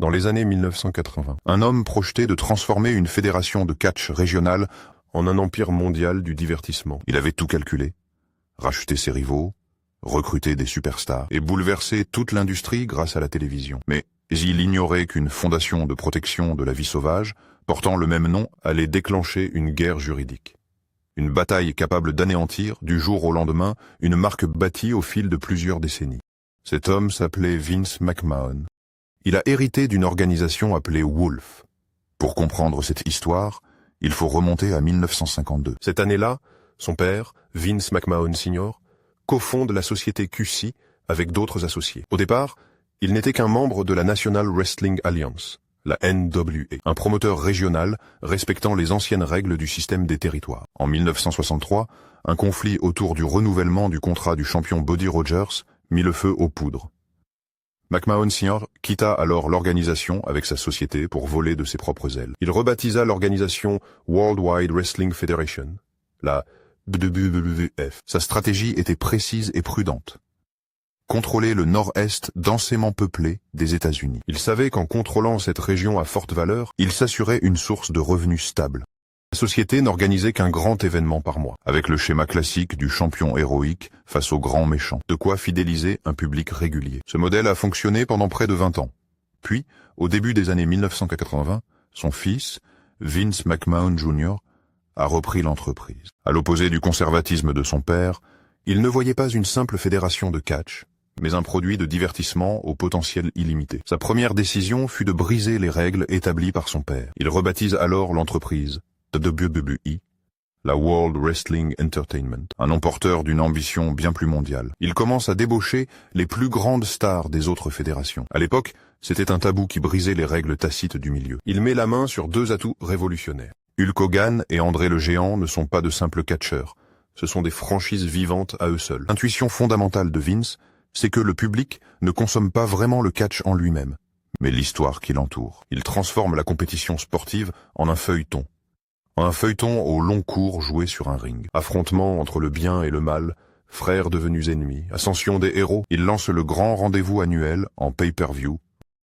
Dans les années 1980, un homme projetait de transformer une fédération de catch régionale en un empire mondial du divertissement. Il avait tout calculé, racheté ses rivaux, recruté des superstars et bouleversé toute l'industrie grâce à la télévision. Mais il ignorait qu'une fondation de protection de la vie sauvage, portant le même nom, allait déclencher une guerre juridique. Une bataille capable d'anéantir, du jour au lendemain, une marque bâtie au fil de plusieurs décennies. Cet homme s'appelait Vince McMahon. Il a hérité d'une organisation appelée Wolf. Pour comprendre cette histoire, il faut remonter à 1952. Cette année-là, son père, Vince McMahon Sr., cofonde la société QC avec d'autres associés. Au départ, il n'était qu'un membre de la National Wrestling Alliance, la NWA, un promoteur régional respectant les anciennes règles du système des territoires. En 1963, un conflit autour du renouvellement du contrat du champion Buddy Rogers mit le feu aux poudres. McMahon Sr. quitta alors l'organisation avec sa société pour voler de ses propres ailes. Il rebaptisa l'organisation Worldwide Wrestling Federation, la WWF. Sa stratégie était précise et prudente. Contrôler le nord-est densément peuplé des États-Unis. Il savait qu'en contrôlant cette région à forte valeur, il s'assurait une source de revenus stable. La société n'organisait qu'un grand événement par mois, avec le schéma classique du champion héroïque face au grand méchant, de quoi fidéliser un public régulier. Ce modèle a fonctionné pendant près de 20 ans. Puis, au début des années 1980, son fils, Vince McMahon Jr., a repris l'entreprise. À l'opposé du conservatisme de son père, il ne voyait pas une simple fédération de catch, mais un produit de divertissement au potentiel illimité. Sa première décision fut de briser les règles établies par son père. Il rebaptise alors l'entreprise WWE, la World Wrestling Entertainment, un nom porteur d'une ambition bien plus mondiale. Il commence à débaucher les plus grandes stars des autres fédérations. À l'époque, c'était un tabou qui brisait les règles tacites du milieu. Il met la main sur deux atouts révolutionnaires. Hulk Hogan et André le Géant ne sont pas de simples catcheurs. Ce sont des franchises vivantes à eux seuls. L'intuition fondamentale de Vince, c'est que le public ne consomme pas vraiment le catch en lui-même, mais l'histoire qui l'entoure. Il transforme la compétition sportive en un feuilleton. Un feuilleton au long cours joué sur un ring. Affrontement entre le bien et le mal, frères devenus ennemis, ascension des héros. Il lance le grand rendez-vous annuel en pay-per-view,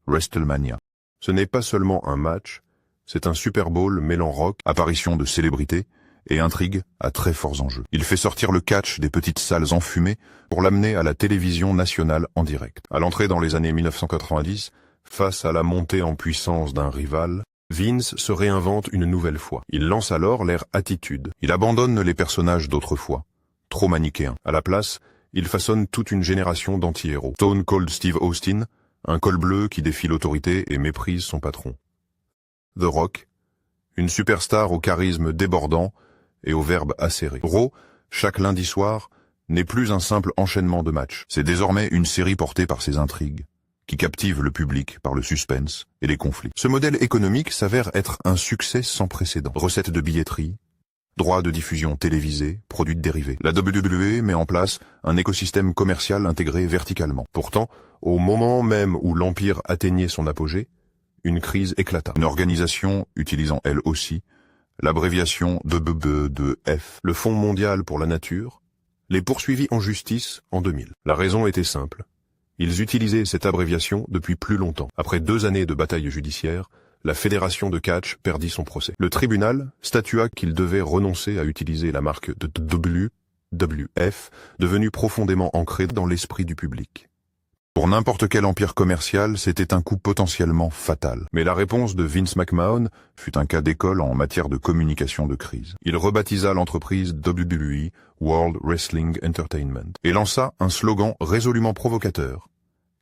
WrestleMania. Ce n'est pas seulement un match, c'est un Super Bowl mêlant rock, apparition de célébrités et intrigue à très forts enjeux. Il fait sortir le catch des petites salles enfumées pour l'amener à la télévision nationale en direct. À l'entrée dans les années 1990, face à la montée en puissance d'un rival, Vince se réinvente une nouvelle fois. Il lance alors l'ère Attitude. Il abandonne les personnages d'autrefois, trop manichéens. À la place, il façonne toute une génération d'anti-héros. Stone Cold Steve Austin, un col bleu qui défie l'autorité et méprise son patron. The Rock, une superstar au charisme débordant et au verbe acéré. Raw, chaque lundi soir, n'est plus un simple enchaînement de matchs. C'est désormais une série portée par ses intrigues, qui captive le public par le suspense et les conflits. Ce modèle économique s'avère être un succès sans précédent. Recettes de billetterie, droits de diffusion télévisés, produits dérivés. La WWE met en place un écosystème commercial intégré verticalement. Pourtant, au moment même où l'Empire atteignait son apogée, une crise éclata. Une organisation utilisant elle aussi l'abréviation WWF, le Fonds mondial pour la nature, les poursuivit en justice en 2000. La raison était simple. Ils utilisaient cette abréviation depuis plus longtemps. Après 2 années de bataille judiciaire, la fédération de catch perdit son procès. Le tribunal statua qu'il devait renoncer à utiliser la marque de WWF, devenue profondément ancrée dans l'esprit du public. Pour n'importe quel empire commercial, c'était un coup potentiellement fatal. Mais la réponse de Vince McMahon fut un cas d'école en matière de communication de crise. Il rebaptisa l'entreprise WWE, World Wrestling Entertainment, et lança un slogan résolument provocateur.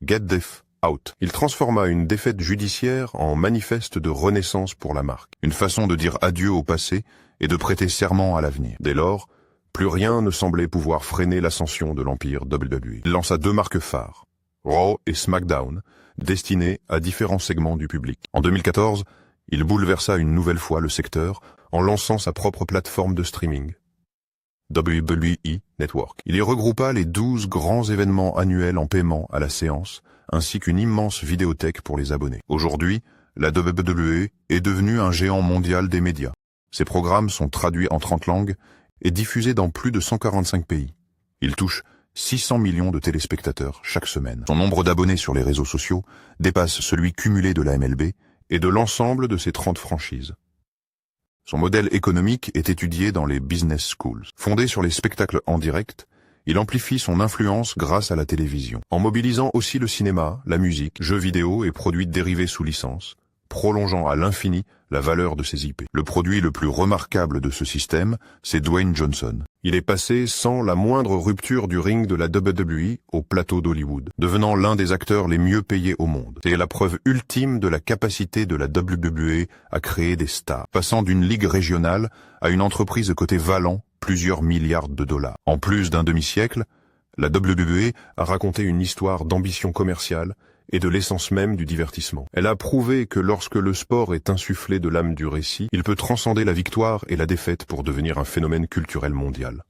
Get the f out. Il transforma une défaite judiciaire en manifeste de renaissance pour la marque. Une façon de dire adieu au passé et de prêter serment à l'avenir. Dès lors, plus rien ne semblait pouvoir freiner l'ascension de l'empire WWE. Il lança 2 marques phares, Raw et SmackDown, destinés à différents segments du public. En 2014, il bouleversa une nouvelle fois le secteur en lançant sa propre plateforme de streaming, WWE Network. Il y regroupa les 12 grands événements annuels en paiement à la séance, ainsi qu'une immense vidéothèque pour les abonnés. Aujourd'hui, la WWE est devenue un géant mondial des médias. Ses programmes sont traduits en 30 langues et diffusés dans plus de 145 pays. Il touche 600 millions de téléspectateurs chaque semaine. Son nombre d'abonnés sur les réseaux sociaux dépasse celui cumulé de la MLB et de l'ensemble de ses 30 franchises. Son modèle économique est étudié dans les business schools. Fondé sur les spectacles en direct, il amplifie son influence grâce à la télévision, en mobilisant aussi le cinéma, la musique, jeux vidéo et produits dérivés sous licence, prolongeant à l'infini la valeur de ses IP. Le produit le plus remarquable de ce système, c'est Dwayne Johnson. Il est passé sans la moindre rupture du ring de la WWE au plateau d'Hollywood, devenant l'un des acteurs les mieux payés au monde. C'est la preuve ultime de la capacité de la WWE à créer des stars, passant d'une ligue régionale à une entreprise cotée valant plusieurs milliards de dollars. En plus d'un demi-siècle, la WWE a raconté une histoire d'ambition commerciale et de l'essence même du divertissement. Elle a prouvé que lorsque le sport est insufflé de l'âme du récit, il peut transcender la victoire et la défaite pour devenir un phénomène culturel mondial.